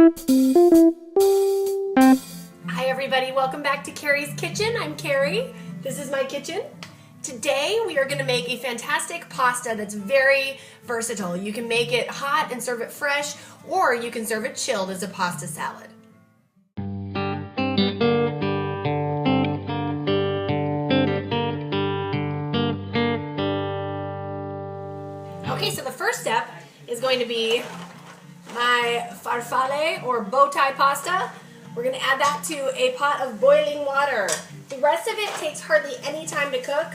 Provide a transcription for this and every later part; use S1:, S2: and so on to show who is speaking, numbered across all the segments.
S1: Hi everybody, welcome back to Carrie's Kitchen. I'm Carrie. This is my kitchen. Today we are going to make a fantastic pasta that's very versatile. You can make it hot and serve it fresh, or you can serve it chilled as a pasta salad. Okay, so the first step is going to be my farfalle or bow tie pasta. We're going to add that to a pot of boiling water. The rest of it takes hardly any time to cook,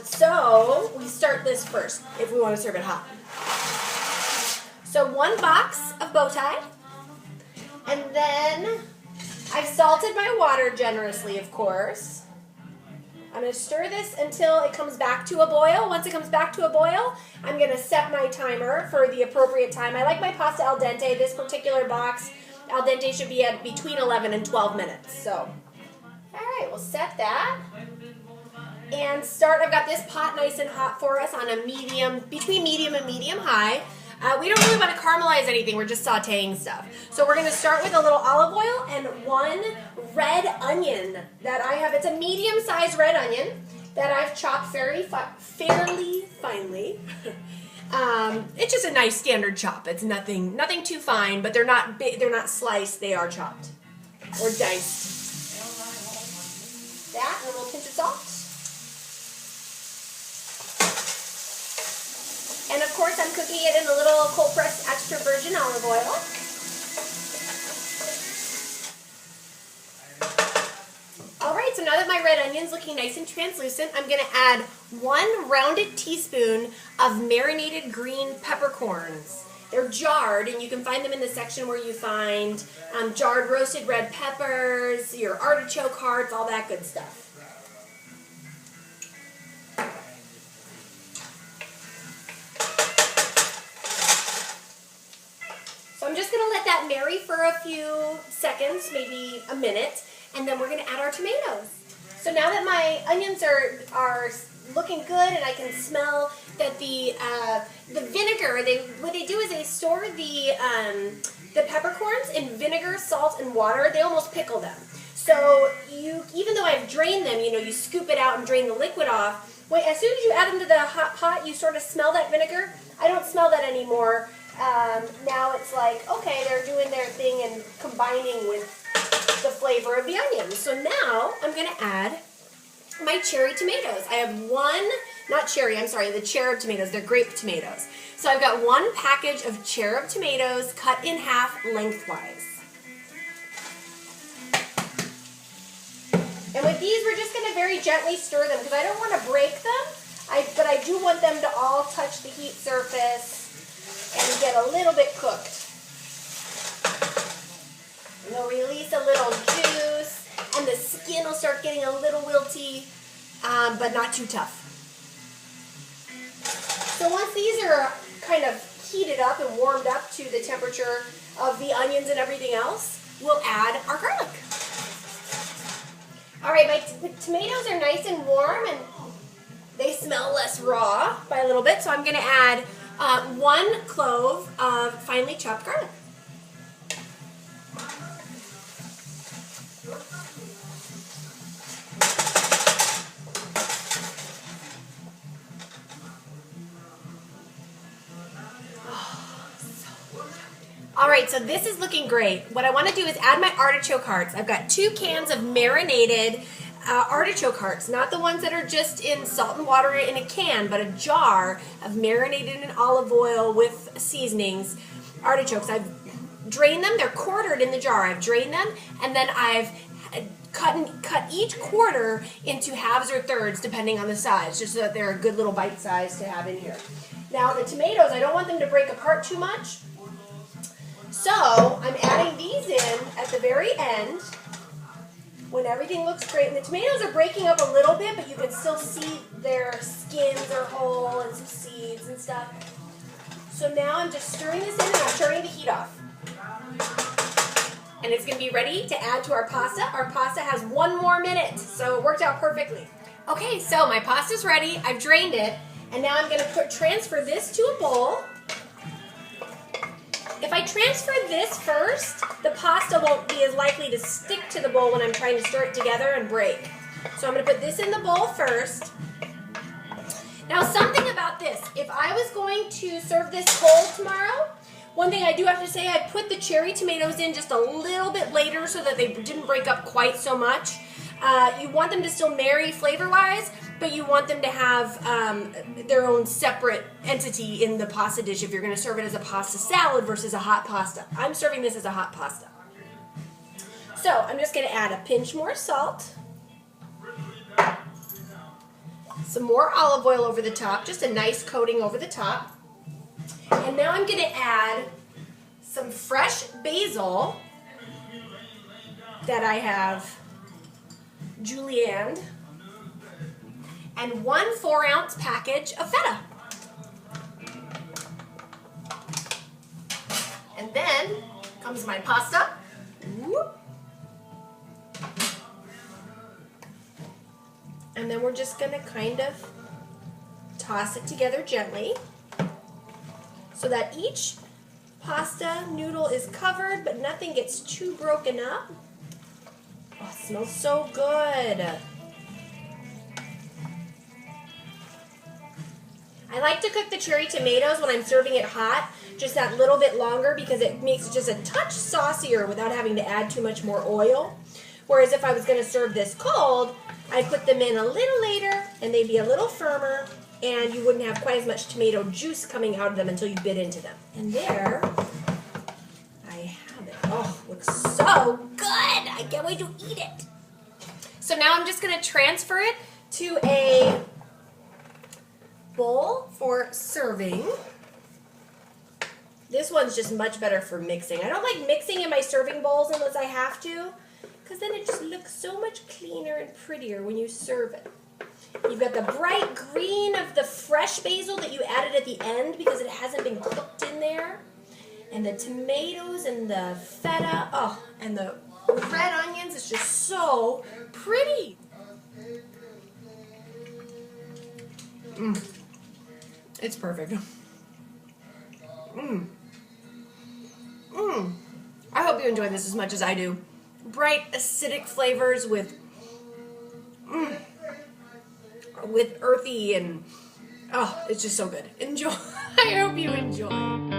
S1: so we start this first if we want to serve it hot. So 1 box of bow tie, and then I've salted my water generously, of course. I'm going to stir this until it comes back to a boil. Once it comes back to a boil, I'm going to set my timer for the appropriate time. I like my pasta al dente. This particular box, al dente should be at between 11 and 12 minutes. So, all right, we'll set that. And start, I've got this pot nice and hot for us on a medium, between medium and medium high. We don't really want to caramelize anything, we're just sauteing stuff. So we're going to start with a little olive oil and 1 red onion that I have. It's a medium-sized red onion that I've chopped fairly finely. It's just a nice standard chop. It's nothing too fine, but they're not big, they're not sliced, they are chopped or diced. That and a little pinch of salt. And of course, I'm cooking it in a little cold-pressed extra virgin olive oil. All right, so now that my red onion's looking nice and translucent, I'm going to add 1 rounded teaspoon of marinated green peppercorns. They're jarred, and you can find them in the section where you find jarred roasted red peppers, your artichoke hearts, all that good stuff. I'm just going to let that marry for a few seconds, maybe a minute, and then we're going to add our tomatoes. So now that my onions are looking good and I can smell that the vinegar, what they do is they store the peppercorns in vinegar, salt, and water. They almost pickle them. So even though I've drained them, you scoop it out and drain the liquid off. As soon as you add them to the hot pot, you sort of smell that vinegar. I don't smell that anymore. Now it's like, okay, they're doing their thing and combining with the flavor of the onions. So now I'm going to add my cherry tomatoes. I have the cherub tomatoes. They're grape tomatoes. So I've got 1 package of cherub tomatoes cut in half lengthwise. And with these, we're just going to very gently stir them because I don't want to break them, but I do want them to all touch the heat surface and get a little bit cooked. And they'll release a little juice, and the skin will start getting a little wilty, but not too tough. So once these are kind of heated up and warmed up to the temperature of the onions and everything else, we'll add our garlic. All right, my tomatoes are nice and warm, and they smell less raw by a little bit, so I'm going to add 1 clove of finely chopped garlic. All right, so this is looking great. What I want to do is add my artichoke hearts. I've got 2 cans of marinated artichoke hearts, not the ones that are just in salt and water in a can, but a jar of marinated in olive oil with seasonings artichokes. I've drained them. They're quartered in the jar. I've drained them, and then I've cut each quarter into halves or thirds depending on the size, just so that they're a good little bite size to have in here. Now the tomatoes, I don't want them to break apart too much, so I'm adding these in at the very end when everything looks great. And the tomatoes are breaking up a little bit, but you can still see their skins are whole and some seeds and stuff. So now I'm just stirring this in, and I'm turning the heat off. And it's going to be ready to add to our pasta. Our pasta has 1 more minute, so it worked out perfectly. Okay, so my pasta's ready. I've drained it, and now I'm going to transfer this to a bowl. If I transfer this first, the pasta won't be as likely to stick to the bowl when I'm trying to stir it together and break. So I'm going to put this in the bowl first. Now something about this, if I was going to serve this cold tomorrow, one thing I do have to say, I put the cherry tomatoes in just a little bit later so that they didn't break up quite so much. You want them to still marry flavor-wise, but you want them to have their own separate entity in the pasta dish if you're going to serve it as a pasta salad versus a hot pasta. I'm serving this as a hot pasta. So I'm just going to add a pinch more salt, some more olive oil over the top, just a nice coating over the top. And now I'm going to add some fresh basil that I have julienned, and 1 4-ounce package of feta. And then comes my pasta. Whoop. And then we're just going to kind of toss it together gently so that each pasta noodle is covered but nothing gets too broken up. Oh, it smells so good. I like to cook the cherry tomatoes when I'm serving it hot, just that little bit longer because it makes it just a touch saucier without having to add too much more oil. Whereas if I was going to serve this cold, I'd put them in a little later and they'd be a little firmer and you wouldn't have quite as much tomato juice coming out of them until you bit into them. And there I have it. Oh, looks so good. I can't wait to eat it. So now I'm just going to transfer it to a bowl for serving. This one's just much better for mixing. I don't like mixing in my serving bowls unless I have to, because then it just looks so much cleaner and prettier when you serve it. You've got the bright green of the fresh basil that you added at the end because it hasn't been cooked in there. And the tomatoes and the feta, oh, and the red onions. It's just so pretty. It's perfect. I hope you enjoy this as much as I do. Bright, acidic flavors with earthy and, oh, it's just so good. Enjoy. I hope you enjoy.